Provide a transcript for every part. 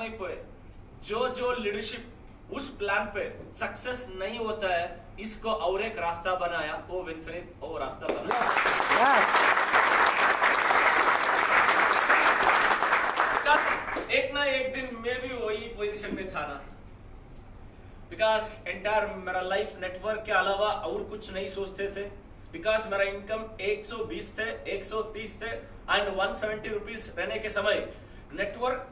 समय पे जो लीडरशिप उस प्लान पे सक्सेस नहीं होता है, इसको और एक रास्ता बनाया, वो विनफिनिट वो रास्ता बनाया। एक ना एक दिन मैं भी वही पोजीशन में था ना, बिकॉज एंटायर मेरा लाइफ नेटवर्क के अलावा और कुछ नहीं सोचते थे। बिकॉज मेरा इनकम 120 थे, 130 थे एंड 170 रुपीज रहने के समय नेटवर्क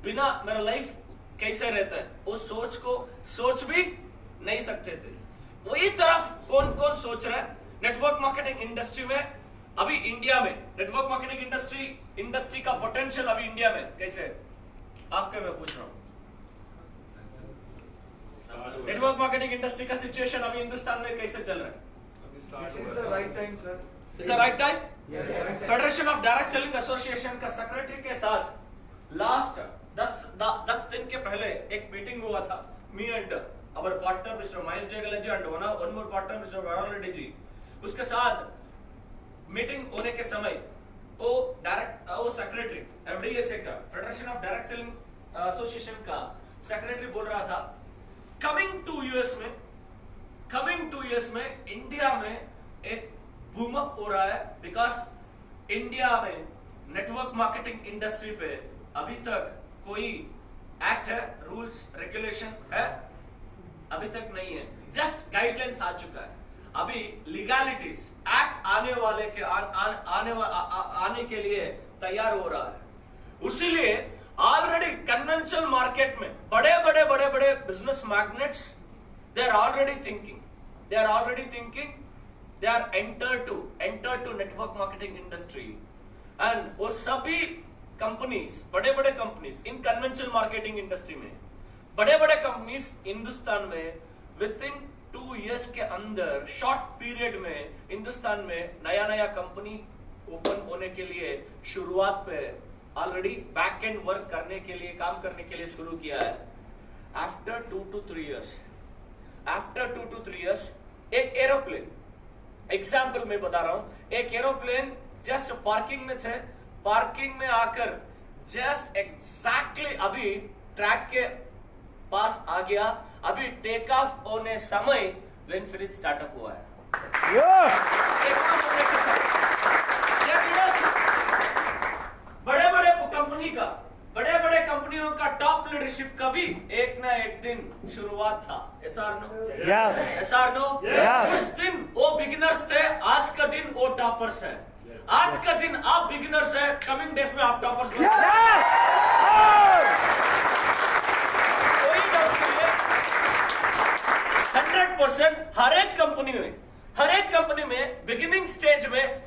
बिना मेरा लाइफ कैसे रहता है वो सोच भी नहीं सकते थे। वही तरफ कौन कौन सोच रहा है नेटवर्क मार्केटिंग इंडस्ट्री में। अभी इंडिया में नेटवर्क मार्केटिंग इंडस्ट्री का पोटेंशियल अभी इंडिया में कैसे है आपके मैं पूछ रहा हूं। नेटवर्क मार्केटिंग इंडस्ट्री का सिचुएशन अभी हिंदुस्तान में कैसे चल रहा है? Right time sir, it's right time. Federation of direct selling association का सेक्रेटरी के साथ लास्ट 10 दिन के पहले एक मीटिंग हुआ था, me and our partner mister Mahesh Jaygale ji and one more partner mister Varun Reddy ji. उसके साथ मीटिंग होने के समय वो सेक्रेटरी एफडीएसए का federation of direct selling association का सेक्रेटरी बोल रहा था कमिंग टू ईयर्स में इंडिया में एक बूम अप हो रहा है। बिकॉज इंडिया में नेटवर्क मार्केटिंग इंडस्ट्री पे अभी तक कोई एक्ट है, रूल्स रेगुलेशन है अभी तक नहीं है, जस्ट गाइडलाइंस आ चुका है। अभी लीगैलिटीज एक्ट आने के लिए तैयार हो रहा है। उसीलिए ऑलरेडी कन्वेंशनल मार्केट में बड़े business magnets they are already thinking they are entered to network marketing industry and वो सभी कंपनीज बड़े companies in conventional marketing industry में बड़े कंपनीज हिंदुस्तान में विद इन 2 years के अंदर शॉर्ट पीरियड में हिंदुस्तान में नया कंपनी ओपन होने के लिए शुरुआत पे ऑलरेडी बैक एंड वर्क करने के लिए काम करने के लिए शुरू किया है। आफ्टर 2 to 3 years एक एरोप्लेन एग्जाम्पल मैं बता रहा हूं, एक एरोप्लेन जस्ट पार्किंग में थे, पार्किंग में आकर जस्ट एग्जैक्टली अभी ट्रैक के पास आ गया, अभी टेक ऑफ होने समय विनफिनिट स्टार्टअप हुआ है। बड़े कंपनियों का टॉप लीडरशिप का भी एक ना एक दिन शुरुआत था। SR नो उस दिन वो बिगिनर्स थे, आज का दिन वो टॉपर्स है। आज का दिन आप बिगिनर्स है, कमिंग डेज में आप टॉपर्स बन कोई डाउट नहीं है। 100% हर एक कंपनी में बिगिनिंग स्टेज में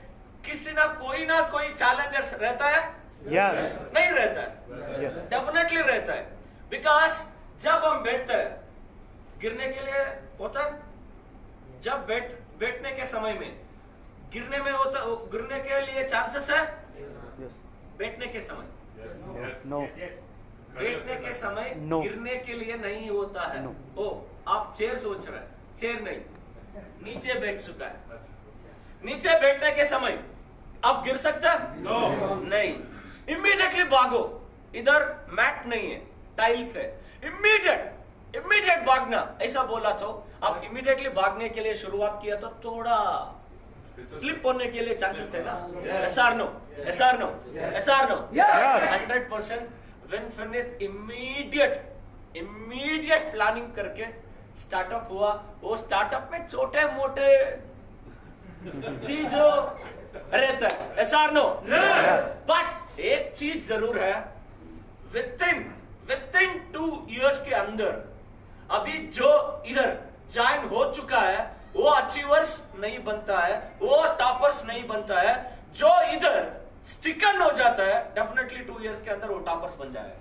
किसी ना कोई चैलेंजेस रहता है। नहीं रहता है, डेफिनेटली रहता है। बिकॉज जब हम बैठते हैं गिरने के लिए होता है, जब बैठने के समय में गिरने के लिए चांसेस है। बैठने के समय बैठने के समय गिरने के लिए नहीं होता है। ओ आप चेयर सोच रहे हैं, चेयर नहीं, नीचे बैठ चुका है। नीचे बैठने के समय आप गिर सकता है? नहीं। इमीडिएटली भागो, इधर मैट नहीं है, टाइल्स है, इमीडिएट भागना ऐसा बोला तो आप इमीडिएटली भागने के लिए शुरुआत किया तो थोड़ा स्लिप होने के लिए चांसेस है ना। SR नो 100% विनफिनिट इमीडिएट प्लानिंग करके स्टार्टअप हुआ। वो स्टार्टअप में छोटे मोटे चीजों रहता है। SR नो बट एक चीज जरूर है, विद इन 2 years के अंदर अभी जो इधर ज्वाइन हो चुका है वो अचीवर्स नहीं बनता है, वो टॉपर्स नहीं बनता है। जो इधर स्टिकन हो जाता है डेफिनेटली 2 years के अंदर वो टॉपर्स बन जाएगा।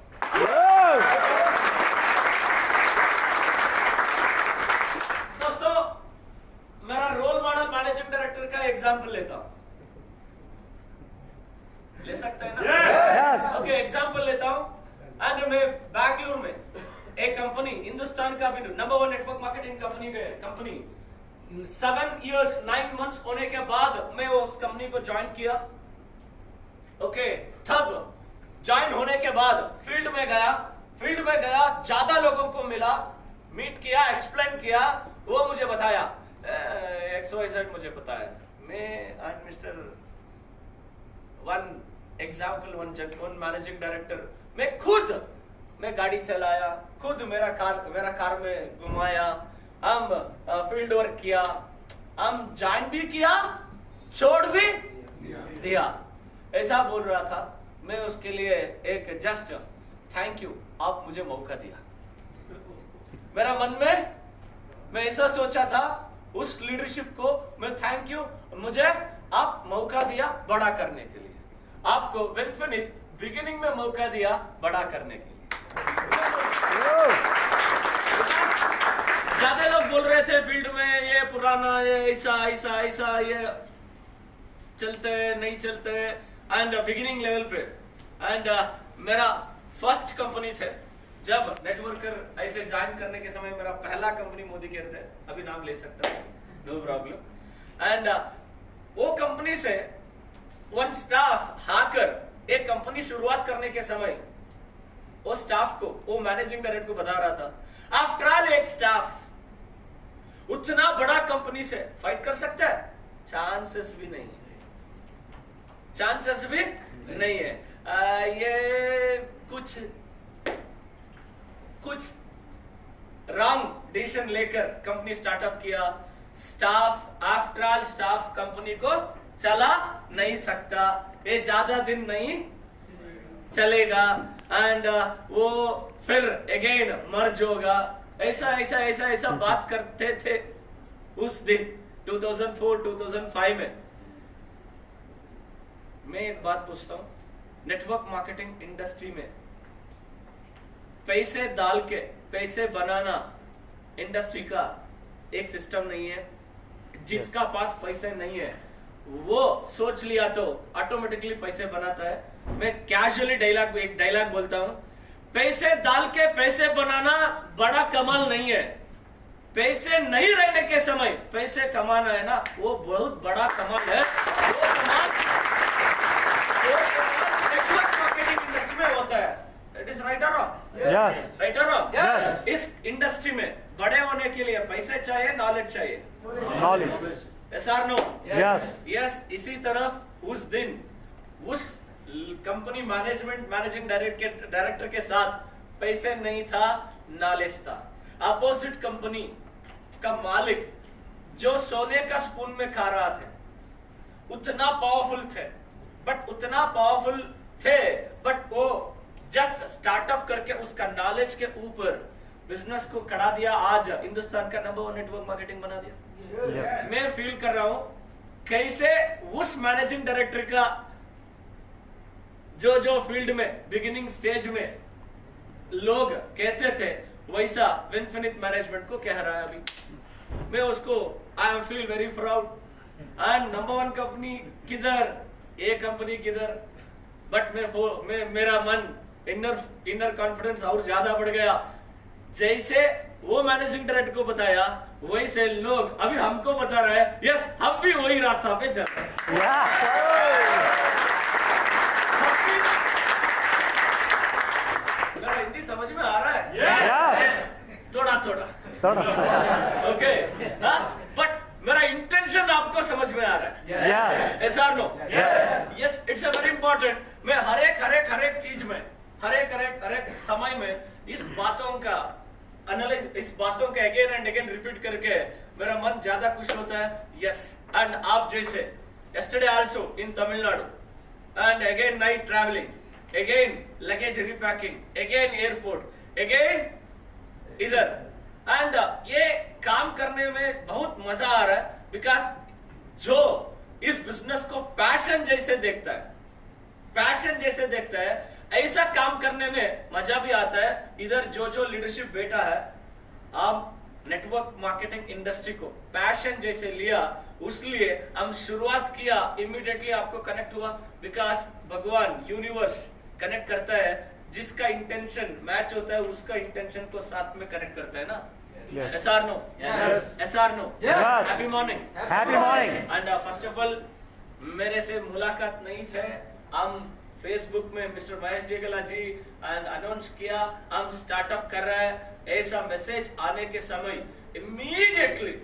दोस्तों मेरा रोल मॉडल मैनेजिंग डायरेक्टर का एग्जांपल लेता हूं, ले सकते हैं ना? ओके एग्जांपल लेता हूं। एंड मैं बैंगलोर में एक कंपनी हिंदुस्तान का भी number 1 network marketing company 7 years 9 months होने के बाद मैं उस कंपनी को ज्वाइन किया। ओके तब ज्वाइन होने के बाद फील्ड में गया, किया, एक्सप्लेन किया, वो मुझे बताया XYZ मुझे पता है। मैं and mister one example one managing director, मैं गाड़ी चलाया, खुद मेरा कार में घुमाया, हम फील्ड वर्क किया, हम ज्वाइन भी किया, छोड़ भी दिया, ऐसा बोल रहा था। मैं उसके लिए एक जस्ट थैंक यू, आप मुझे मौका दिया। मेरा मन में मैं ऐसा सोचा था, उस लीडरशिप को मैं थैंक यू, मुझे आप मौका दिया बड़ा करने के लिए, आपको विनफिनिट बिगिनिंग में मौका दिया बड़ा करने के लिए। ज्यादा लोग बोल रहे थे फील्ड में, ये पुराना, ये ऐसा ये चलते नहीं चलते, एंड बिगिनिंग लेवल पे। एंड मेरा फर्स्ट कंपनी थे, जब नेटवर्कर ऐसे ज्वाइन करने के समय मेरा पहला कंपनी मोदी केयर थे, अभी नाम ले सकता हूँ, नो प्रॉब्लम। एंड वो कंपनी से वन स्टाफ आकर एक कंपनी शुरुआत करने के समय वो स्टाफ को, वो मैनेजिंग डायरेक्टर को बता रहा था, आफ्टर ऑल एक स्टाफ उतना बड़ा कंपनी से फाइट कर सकता है? चांसेस भी नहीं है, चांसेस भी नहीं है। ये कुछ रॉन्ग डिसीजन लेकर कंपनी स्टार्टअप किया। Staff, after all staff company को चला नहीं सकता, ये ज्यादा दिन नहीं चलेगा, एंड वो फिर अगेन मर्ज होगा, ऐसा बात करते थे उस दिन 2004-2005 में। मैं एक बात पूछता हूं, नेटवर्क मार्केटिंग इंडस्ट्री में पैसे डाल के पैसे बनाना इंडस्ट्री का एक सिस्टम नहीं है। जिसका पास पैसे नहीं है वो सोच लिया तो ऑटोमेटिकली पैसे बनाता है। मैं कैजुअली एक डायलॉग बोलता हूं, पैसे डाल के पैसे बनाना बड़ा कमाल नहीं है, पैसे नहीं रहने के समय पैसे कमाना है ना, वो बहुत बड़ा कमाल है। वो कमाल नेटवर्क मार्केटिंग इंडस्ट्री में होता है। इट इज राइट और रॉन्ग? Yes. राइट और रॉन्ग? Yes. इस इंडस्ट्री में बड़े होने के लिए पैसे चाहिए, नॉलेज चाहिए। Knowledge. Yes or no? Yes. Yes. इसी तरफ उस दिन उस कंपनी मैनेजिंग डायरेक्टर के साथ पैसे नहीं था, नॉलेज था। अपोजिट कंपनी का मालिक जो सोने का स्पून में खा रहा था, उतना पावरफुल थे, बट वो जस्ट स्टार्टअप करके उसका नॉलेज के ऊपर बिजनेस को खड़ा दिया, आज हिंदुस्तान का नंबर 1 नेटवर्क मार्केटिंग बना दिया। Yes. मैं फील कर रहा हूं कैसे उस मैनेजिंग डायरेक्टर का जो फील्ड में बिगिनिंग स्टेज में लोग कहते थे, वैसा विनफिनिट मैनेजमेंट को कह रहा है अभी। मैं उसको I am feel very proud. And number 1 company किधर, ये कंपनी किधर, बट मेरा मन इनर कॉन्फिडेंस और ज्यादा बढ़ गया। जैसे वो मैनेजिंग डायरेक्टर को बताया, वैसे लोग अभी हमको बता रहे हैं, यस हम भी वही रास्ता पे चल रहे हैं। मेरा हिंदी समझ में आ रहा है? थोड़ा ओके, बट मेरा इंटेंशन आपको समझ में आ रहा है? Yes or no? Yes, it's a very important। मैं हर एक चीज में, हर एक समय में इस बातों का अगेन एंड अगेन रिपीट करके मेरा मन ज्यादा खुश होता है। यस, एंड आप जैसे yesterday also in Tamil Nadu, and again night traveling, again luggage repacking, again airport, again इधर, एंड ये काम करने में बहुत मजा आ रहा है, बिकॉज जो इस बिजनेस को पैशन जैसे देखता है, ऐसा काम करने में मजा भी आता है। इधर जो लीडरशिप बैठा है, आप नेटवर्क मार्केटिंग इंडस्ट्री को पैशन जैसे लिया, उसलिए हम शुरुआत किया, इमीडिएटली आपको कनेक्ट हुआ, बिकॉज भगवान यूनिवर्स कनेक्ट करता है, जिसका इंटेंशन मैच होता है उसका इंटेंशन को साथ में कनेक्ट करता है ना। Yes. Yes or no? Yes. Yes or no? Yes. Happy morning. Happy morning. And first of all, मेरे से मुलाकात नहीं थे, हम फेसबुक में मिस्टर महेश डेगला जी अनाउंस किया हम स्टार्टअप कर रहे हैं, ऐसा मैसेज आने के समय इमीडिएटली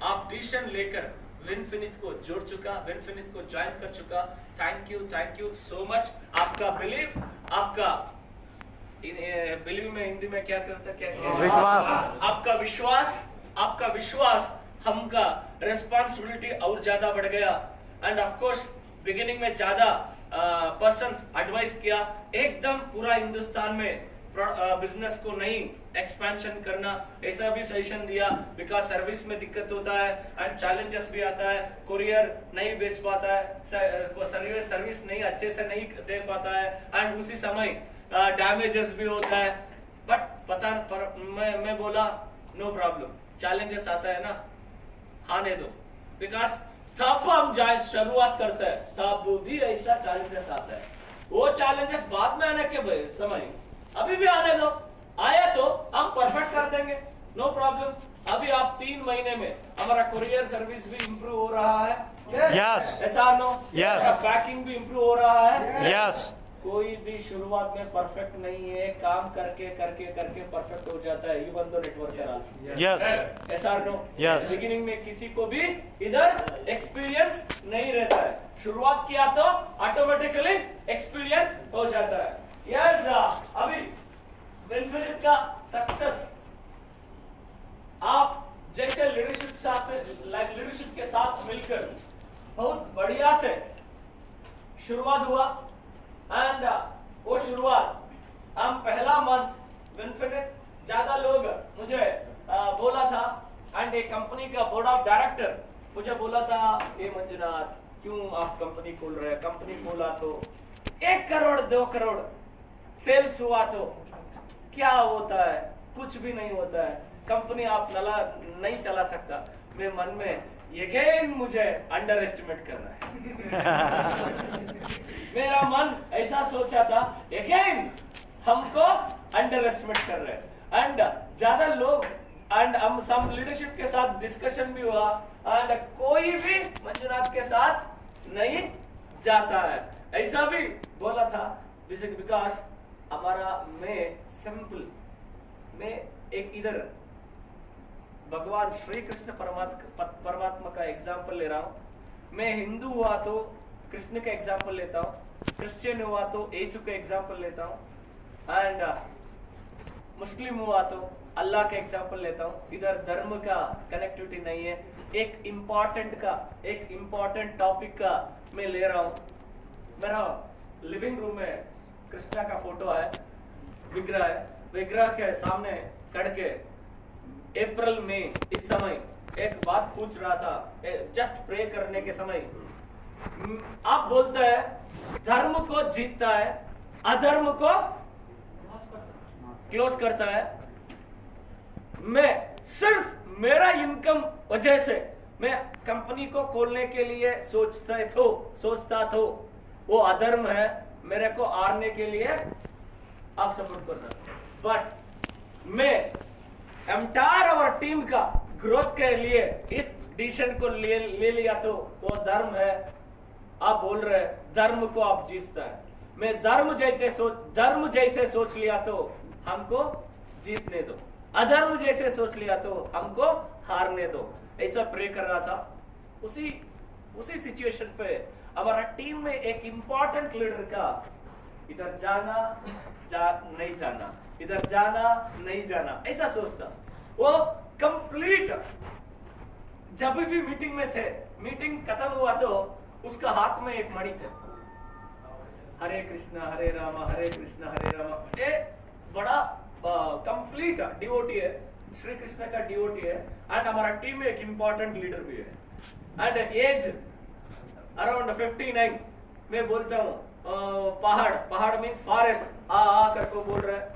आप डिसीजन लेकर विनफिनिट को जोड़ चुका, विनफिनिट को ज्वाइन कर चुका। Thank you so much. आपका बिलीव, आपका बिलीव में हिंदी में क्या करता, क्या विश्वास, आपका विश्वास हमका रिस्पॉन्सिबिलिटी और ज्यादा बढ़ गया। एंड ऑफ कोर्स बिगिनिंग में ज्यादा पर्सन्स एडवाइस किया एकदम पूरा हिंदुस्तान में बिजनेस को नहीं एक्सपेंशन करना, ऐसा भी सजेशन दिया बिकॉज सर्विस में दिक्कत होता है एंड चैलेंजेस भी आता है, कुरियर नहीं बेच पाता है, सर्विस नहीं अच्छे से नहीं दे पाता है एंड उसी समय डैमेजेस भी होता है। बट मैं बोला नो प्रॉब्लम, चैलेंजेस आता है ना, आने दो, बिकॉज तब हम जाए शुरुआत करते हैं तब भी ऐसा चैलेंजेस आता है। वो चैलेंजेस बाद में आने के समय अभी भी आने दो, आया तो हम परफेक्ट कर देंगे, नो प्रॉब्लम। अभी आप 3 महीने में हमारा कुरियर सर्विस भी इंप्रूव हो रहा है, Yes. ऐसा नो, Yes. पैकिंग भी इंप्रूव हो रहा है। Yes. कोई भी शुरुआत में परफेक्ट नहीं है, काम करके करके करके परफेक्ट हो जाता है, इवन दो नेटवर्क Yes. ऐसा नो। Yes. बिगिनिंग में किसी को भी इधर एक्सपीरियंस नहीं रहता है, शुरुआत किया तो ऑटोमेटिकली एक्सपीरियंस हो जाता है। यस, अभी विनफिनिट का सक्सेस आप जैसे लीडरशिप के साथ मिलकर बहुत बढ़िया से शुरुआत हुआ एंड वो शुरुआत हम पहला मंथ विनफिनिट ज्यादा लोग मुझे बोला था एंड एक कंपनी का बोर्ड ऑफ डायरेक्टर मुझे बोला था, ये मंजुनाथ क्यों आप कंपनी खोल रहे हैं, कंपनी खोला तो 1 करोड़ 2 करोड़ सेल्स हुआ तो क्या होता है, कुछ भी नहीं होता है, कंपनी आप नहीं चला सकता। मेरे मन में अगेन मुझे अंडर एस्टिमेट कर रहा है मेरा मन ऐसा सोचा था, अगेन हमको अंडर एस्टिमेट कर रहे हैं एंड ज्यादा लोग एंड हम सम लीडरशिप के साथ डिस्कशन भी हुआ एंड कोई भी मंजुनाथ के साथ नहीं जाता है, ऐसा भी बोला था। बिकॉज हमारा मैं एक इधर भगवान श्री कृष्ण परमात्मा का एग्जाम्पल ले रहा हूं। मैं हिंदू हुआ तो कृष्ण का एग्जाम्पल लेता हूँ, क्रिश्चियन हुआ तो यीशु का एग्जाम्पल लेता हूँ एंड मुस्लिम हुआ तो अल्लाह का एग्जाम्पल लेता हूँ। इधर धर्म का कनेक्टिविटी नहीं है, एक इम्पोर्टेंट टॉपिक का मैं ले रहा हूँ। मेरा लिविंग रूम में कृष्णा का फोटो है, विग्रह है, विग्रह के सामने करके अप्रैल में इस समय एक बात पूछ रहा था, जस्ट प्रे करने के समय आप बोलते हैं धर्म को जीतता है, अधर्म को क्लोज करता है। मैं सिर्फ मेरा इनकम वजह से मैं कंपनी को खोलने के लिए सोचता था वो अधर्म है, मेरे को हारने के लिए आप सपोर्ट करना। बट मैं एंटायर आवर टीम का ग्रोथ के लिए इस डिसीजन को ले लिया तो वो धर्म है। आप बोल रहे धर्म को आप जीतता है, मैं धर्म जैसे सोच लिया तो हमको जीतने दो, अधर्म जैसे सोच लिया तो हमको हारने दो, ऐसा प्रे कर रहा था। उसी सिचुएशन पे हमारा टीम में एक इंपॉर्टेंट लीडर का इधर नहीं जाना, इधर जाना नहीं जाना, ऐसा सोचता। वो कंप्लीट जब भी मीटिंग में थे, मीटिंग खत्म हुआ तो उसका हाथ में एक मणि थे, हरे कृष्णा हरे रामा हरे कृष्णा हरे रामा। ये बड़ा कंप्लीट डिवोटी है, श्री कृष्ण का डिवोटी है एंड हमारा टीम में एक इंपॉर्टेंट लीडर भी है एंड एज अराउंड 59। मैं बोलता हूँ पहाड़ मीन्स फॉरेस्ट आ करको बोल रहा है,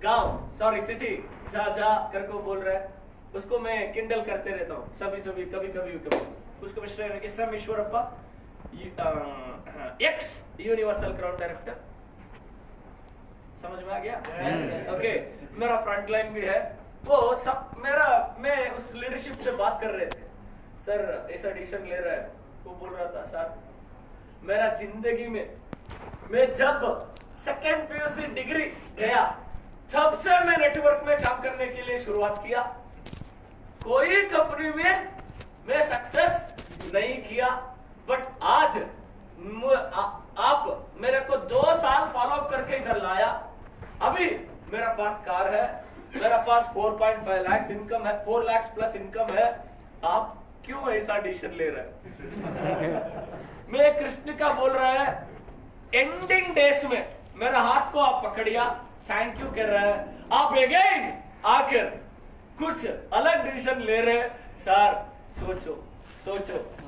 गांव सॉरी सिटी जा करको बोल रहा है, उसको मैं किंडल करते रहता हूँ कभी उसको mister Eshwarappa x universal crown director, समझ में आ गया? ओके, मेरा फ्रंट लाइन भी है वो सब। मैं उस लीडरशिप से बात कर रहे थे, सर ऐसा डिसीजन ले रहा है, वो बोल रहा था सर मेरा जिंदगी में मैं जब सेकेंड पीयूसी डिग्री गया तब से मैं नेटवर्क में काम करने के लिए शुरुआत किया। कोई कंपनी में मैं सक्सेस नहीं किया, बट आज आप मेरे को 2 साल फॉलो करके इधर लाया। अभी मेरा पास कार है, मेरा पास 4.5 लाख इनकम है, 4 लाख प्लस इनकम है। आप क्यों ऐसा डिसीजन ले रहे हैं? मैं कृष्ण का बोल रहा है, एंडिंग डेज में मेरा हाथ को आप पकड़िया, थैंक यू कह रहे हैं। आप अगेन आकर कुछ अलग डिसीजन ले रहे हैं। सर सोचो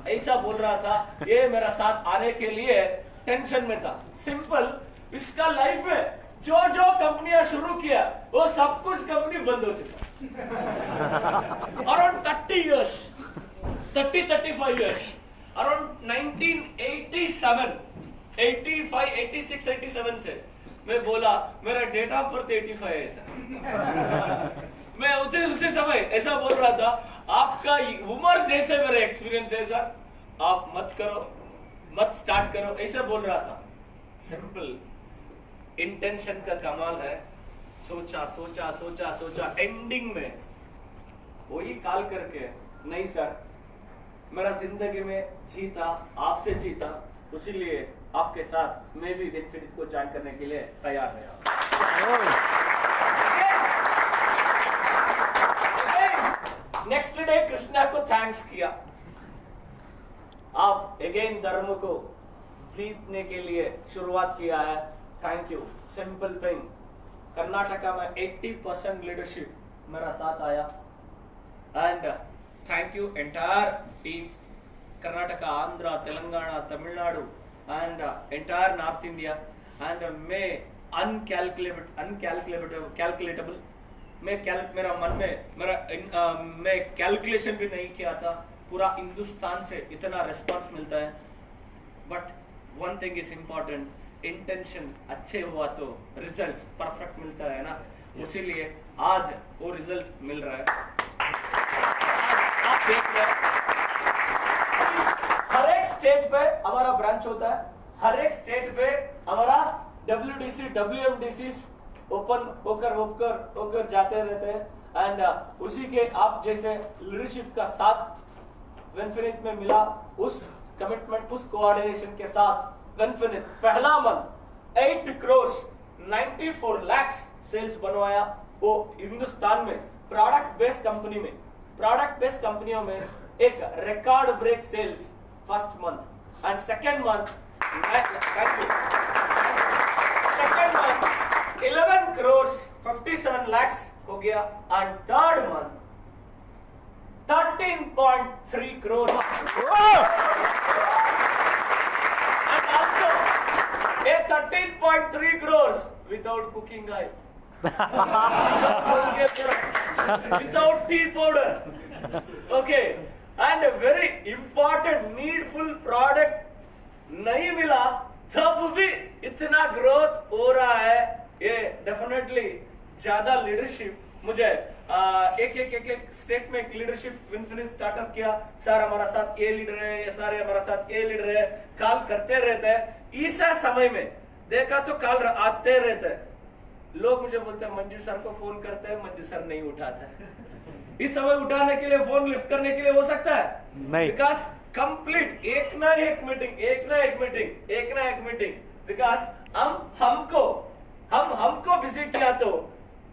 ऐसा बोल रहा था। ये मेरा साथ आने के लिए टेंशन में था। सिंपल, इसका लाइफ में जो कंपनियां शुरू किया वो सब कुछ कंपनी बंद हो चुका। अराउंड 35 years, अराउंड 1987, 85, 86, 87 से मैं बोला मेरा डेट ऑफ बर्थ 85 है सर। मैं उसी समय ऐसा बोल रहा था, आपका उम्र जैसे मेरा एक्सपीरियंस है सर, आप मत करो, मत स्टार्ट करो, ऐसा बोल रहा था। सिंपल, इंटेंशन का कमाल है। सोचा एंडिंग में वही कॉल करके, नहीं सर मेरा जिंदगी में जीता आपसे जीता, उसीलिए आपके साथ मैं भी इन्फिनिट को ज्वाइन करने के लिए तैयार है। नेक्स्ट डे कृष्णा को थैंक्स किया। आप अगेन धर्म को जीतने के लिए शुरुआत किया है, thank you. Simple thing, Karnataka में 80% लीडरशिप मेरा साथ आया, and thank you entire team, Karnataka, Andhra, Telangana, Tamil Nadu and entire north India. And मैं कैलकुलेटेबल, मेरा मन में मैं कैलकुलेशन भी नहीं किया था। पूरा हिंदुस्तान से इतना रिस्पांस मिलता है, but one thing is important, intention अच्छे हुआ तो रिजल्ट परफेक्ट मिलता है ना, इसीलिए आज वो रिजल्ट मिल रहा है। आप देख रहे हैं, हर एक स्टेट पे हमारा ब्रांच होता है, हर एक स्टेट पे हमारा WDC, WMDC ओपन होकर जाते रहते हैं। एंड उसी के आप जैसे लीडरशिप का साथ वेनफिनिट में मिला, उस कमिटमेंट, उस कोऑर्डिनेशन के साथ वेनफिनिट पहला मंथ 8 करोड़ 94 लाख सेल्स बनवाया। वो हिंदुस्तान में प्रोडक्ट बेस्ड कंपनियों में एक record break sales first month, and second month 11 crore 57 lakh हो गया, and third month 13.3 crore. And also a 13.3 crores without cooking oil, without tea powder, okay, and a very important needful product नहीं मिला, तब भी इतना ग्रोथ हो रहा है। ये डेफिनेटली ज्यादा लीडरशिप मुझे एक स्टेट में लीडरशिप विनफिनिट स्टार्टअप किया। सर हमारा साथ ये लीडर है, ये सारे हमारा साथ ये लीडर है, कॉल करते रहते हैं। ऐसा समय में देखा तो कॉल आते रहते हैं। लोग मुझे बोलते हैं मंजू सर को फोन करते हैं, मंजू सर नहीं उठाता है। इस समय उठाने के लिए, फोन लिफ्ट करने के लिए हो सकता है नहीं, बिकॉज कंप्लीट एक ना एक मीटिंग, बिकॉज हमको बिजी किया तो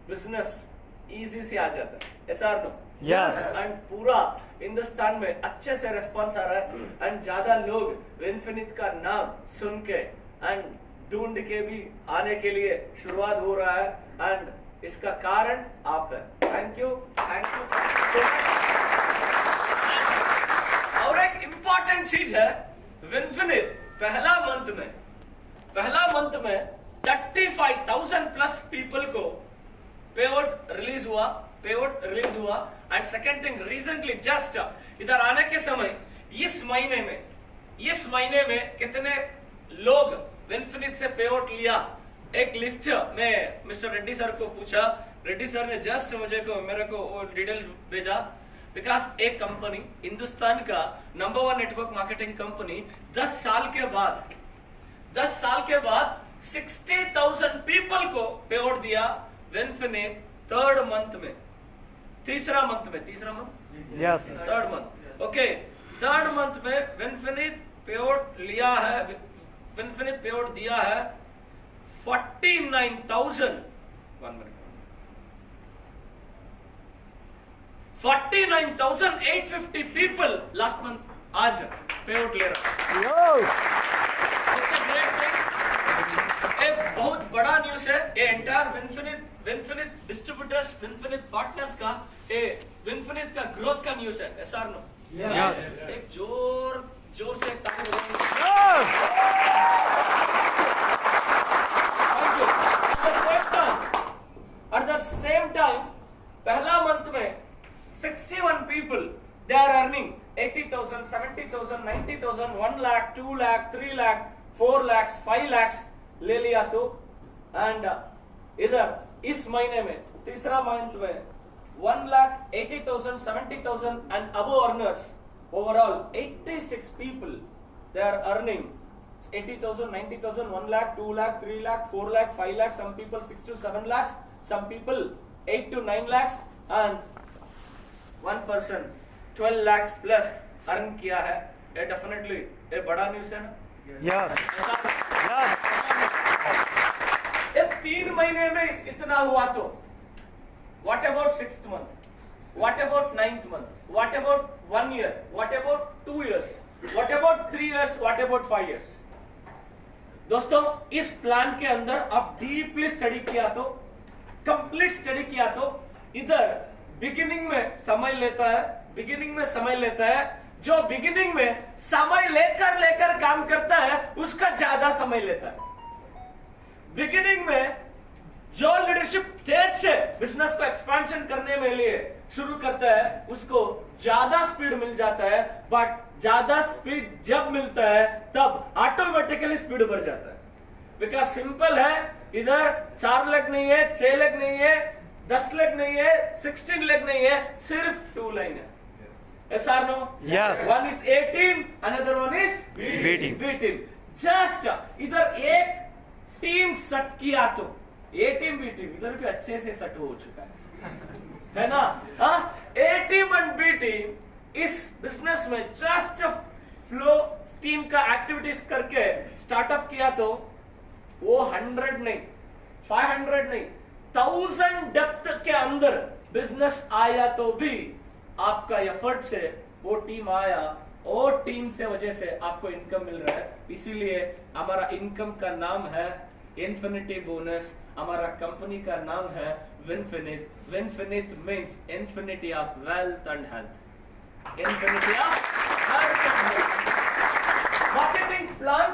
बिजनेस इजी से आ जाता है। ऐसा नो? यस। एंड पूरा हिंदुस्तान में अच्छे से रिस्पॉन्स आ रहा है, एंड ज्यादा लोग वेनफिनिट का नाम सुन के एंड ढूंढ के भी आने के लिए शुरुआत हो रहा है, एंड इसका कारण आप है। Thank you. और एक इंपॉर्टेंट चीज है, वेनफिनिट पहला मंथ में 35,000 प्लस पीपल को पेआउट रिलीज हुआ। And second thing, recently just इधर आने के समय इस महीने में कितने लोग वेनफिनिट से पेआउट लिया, एक लिस्ट में मिस्टर रेड्डी सर को पूछा। रेड्डी सर ने जस्ट मेरे को वो डिटेल्स भेजा, बिकॉज एक कंपनी, हिंदुस्तान का नंबर 1 नेटवर्क मार्केटिंग कंपनी 10 साल के बाद 10 साल के बाद 60,000 पीपल को पे आउट दिया विनफिनिट थर्ड मंथ में, तीसरा month, Yes. Third month, okay, third month में विनफिनिट पे आउट लिया है, विनफिनिट पे आउट दिया है 49,000, 49,850 पीपल लास्ट मंथ आज पे आउट ले रहा है। एक बहुत बड़ा न्यूज है ये एंटायर विनफिनिट डिस्ट्रीब्यूटर्स, विनफिनिट पार्टनर्स का, ये विनफिनिट का ग्रोथ का न्यूज है। एसआर नो? एक जोर से ताली एट द सेम टाइम पहला मंथ में 61 people they are earning 80,000, 70,000, 90,000, 1 lakh, 2 lakh, 3 lakh, 4 lakh, 5 lakh ले लिया तो, एंड इधर इस महीने में तीसरा मंथ में 1,80,000, 70,000 and above earners overall 86 people they are earning 80,000, 90,000, 1 lakh, 2 lakh, 3 lakh, 4 lakh, 5 lakh, some people 6 to 7 lakhs, some people 8 to 9 lakhs, and one person 12 lakhs plus earn किया है। ये डेफिनेटली ये बड़ा न्यूज है ना? Yes. Yes. ये 3 महीने में इतना हुआ तो what about 6th month, what about 9th month, what about 1 year, what about 2 years, what about 3 years, what about 5 years? दोस्तों इस प्लान के अंदर आप डीपली स्टडी किया तो, कंप्लीट स्टडी किया तो, इधर बिगिनिंग में समय लेता है, जो बिगिनिंग में समय लेकर काम करता है उसका ज्यादा समय लेता है। बिगिनिंग में जो लीडरशिप तेज से बिजनेस को एक्सपेंशन करने में लिए शुरू करता है उसको ज्यादा स्पीड मिल जाता है, बट ज्यादा स्पीड जब मिलता है तब ऑटोमेटिकली स्पीड बढ़ जाता है। बिकॉज सिंपल है, इधर 4 लाख नहीं है, 6 लाख नहीं है, 10 लाख नहीं है, 16 लाख नहीं है, सिर्फ 2 लाइन है। Yes or no? Yes. One is 18, another one is B-team. Just इधर एक टीम सट किया तो A-team B-team इधर भी अच्छे से सट हो चुका है ना? हाँ, A-team and B-team इस बिजनेस में जस्ट फ्लो टीम का एक्टिविटीज करके स्टार्टअप किया तो वो 100 नहीं, 500 नहीं, 1000 डेप्थ के अंदर बिजनेस आया तो भी आपका एफर्ट से वो टीम आया और टीम से वजह से आपको इनकम मिल रहा है। इसीलिए हमारा इनकम का नाम है इन्फिनिटी बोनस, हमारा कंपनी का नाम है Vinfinite. Vinfinite means infinity of wealth and health, infinity of health and health. Marketing plan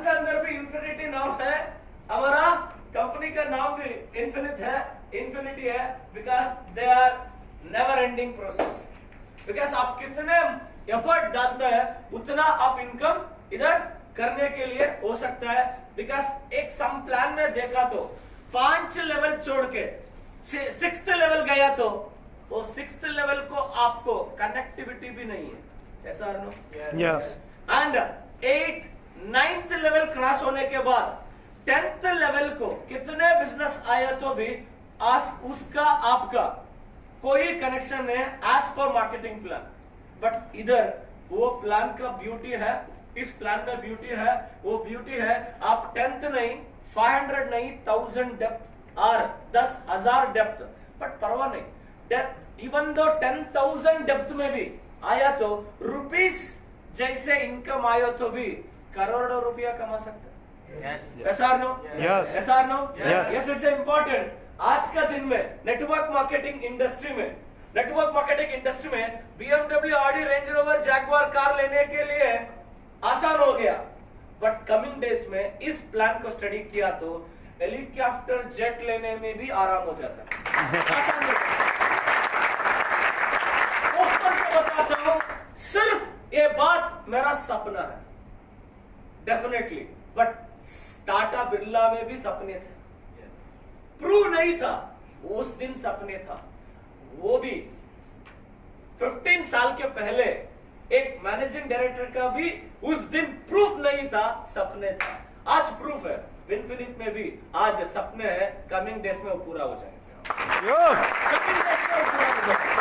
का अंदर भी इन्फिनिटी नाम है, हमारा कंपनी का नाम भी इन्फिनिटी है, because they are never ending process. Because आप कितने एफर्ट डालते हैं उतना आप इनकम इधर करने के लिए हो सकता है। बिकॉज एक सम प्लान में देखा तो 5 लेवल छोड़ के 6th लेवल गया तो वो 6th लेवल को आपको कनेक्टिविटी भी नहीं है। ऐसा no? Yes. And 8, 9th level cross होने के बाद 10th लेवल को कितने बिजनेस आया तो भी आज उसका आपका कोई कनेक्शन नहीं है as per marketing plan. But इधर वो प्लान का ब्यूटी है, इस प्लान में ब्यूटी है, वो ब्यूटी है आप 10th नहीं, 500 नहीं, 1000 डेप्थ और 10,000 डेप्थ, बट परवाह नहीं, डेप्थ इवन दो 10,000 डेप्थ में भी आया तो रुपीस जैसे इनकम आयो तो भी करोड़ों रुपया कमा सकते हैं। Yes or no? Yes. Yes or no? Yes. Yes, it's important. आज का दिन में नेटवर्क मार्केटिंग इंडस्ट्री में BMW, Audi, Range Rover, Jaguar car लेने के लिए आसान हो गया, बट कमिंग डेज में इस प्लान को स्टडी किया तो हेलीकॉप्टर जेट लेने में भी आराम हो जाता है। ओपन से बताता हूं, सिर्फ ये बात मेरा सपना है डेफिनेटली, बट टाटा बिरला में भी सपने थे, प्रूव नहीं था, उस दिन सपने था। वो भी 15 साल के पहले एक मैनेजिंग डायरेक्टर का भी उस दिन प्रूफ नहीं था, सपने था। आज प्रूफ है, इन्फिनिट में भी आज सपने हैं, कमिंग डेज में वो पूरा हो जाएंगे। कमिंग डेज में वो पूरा हो जाएंगे।